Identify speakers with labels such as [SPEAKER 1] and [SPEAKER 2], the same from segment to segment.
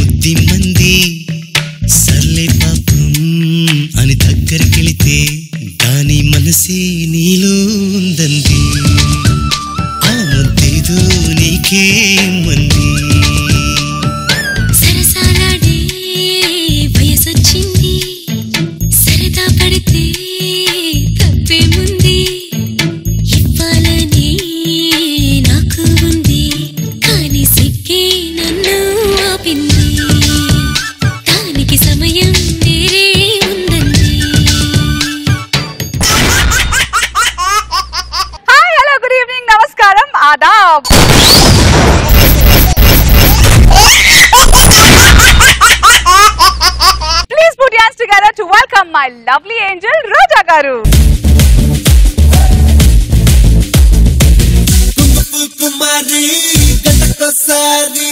[SPEAKER 1] కొద్ది మంది సర్లే పాపం అని దగ్గరికెళితే దాని మనసే నీలో ఉందంది ఆ ముద్దేదో నీకే మంది
[SPEAKER 2] సరసాలాడే వయసొచ్చింది సరదా పడితే తప్పేముంది ఇవ్వాలని నాకు ఉంది కానీ సిగ్గే నన్ను ఆపింది దానికి సమయం వేరే ఉందండి.
[SPEAKER 3] హాయ్ హలో గుడ్ ఈవినింగ్ నమస్కారం Aadab. Please put your hands together to welcome my lovely angel Roja garu.
[SPEAKER 4] కుమారి గంటకోసారి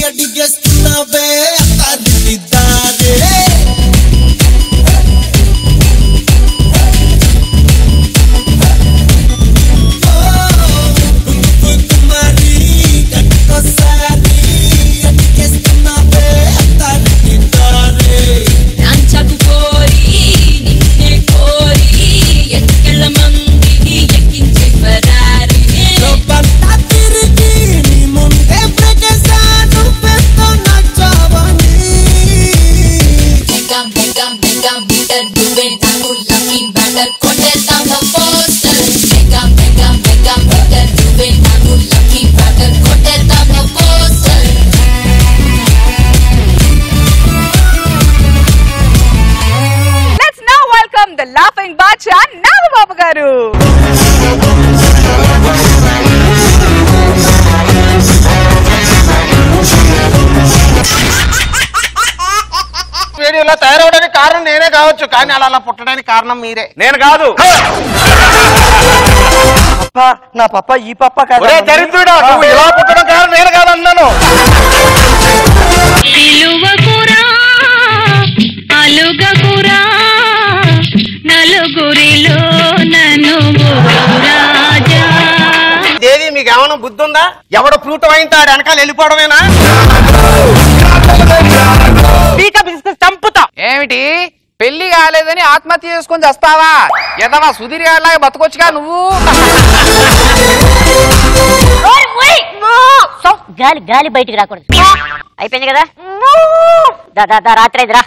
[SPEAKER 4] అడిగేస్తున్నావే అతారిదారే కుమారి గంటకోసారి అడిగేస్తున్నావే అతారిదారే
[SPEAKER 2] రాంచకు కోరి నిన్నే కోరి ఎక్కల మంది ఎక్కించే ఫరారి
[SPEAKER 3] Let's now welcome the laughing Bacha Nagababu garu.
[SPEAKER 5] ఇలా తయారవడానికి కారణం నేనే కావచ్చు కానీ అలా పుట్టడానికి కారణం మీరే నేను కాదు
[SPEAKER 6] నా పప్ప ఈ పప్ప కాదు
[SPEAKER 5] దరిద్రుడా నువ్వు ఇలా పుట్టడం కారణం నేను కాదు అన్నాను
[SPEAKER 2] అలుగకురా నలుగురిలో నన్ను రాజా.
[SPEAKER 5] దేవి మీకు ఏమైనా బుద్ధి ఉందా ఎవడో ఫ్రూట్ వాయింతాడు వెనకాల వెళ్ళిపోవడమేనా చంపుతా
[SPEAKER 7] ఏమిటి పెళ్లి కాలేదని ఆత్మహత్య చేసుకొని చస్తావా ఎదవా సుధీర్ గారిలాగా బతకొచ్చుగా నువ్వు
[SPEAKER 8] గాలి గాలి బయటికి రాకూడదు అయిపోయింది కదా దా రాత్రి అయిందిరా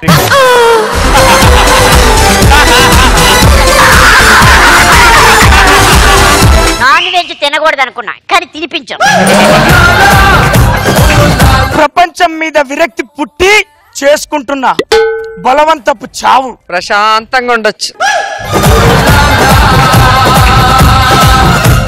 [SPEAKER 8] నాన్ వెజ్ తినకూడదు అనుకున్నా కానీ తినిపించాం.
[SPEAKER 6] ప్రపంచం మీద విరక్తి పుట్టి చేసుకుంటున్నా బలవంతపు చావు.
[SPEAKER 7] ప్రశాంతంగా ఉండొచ్చు.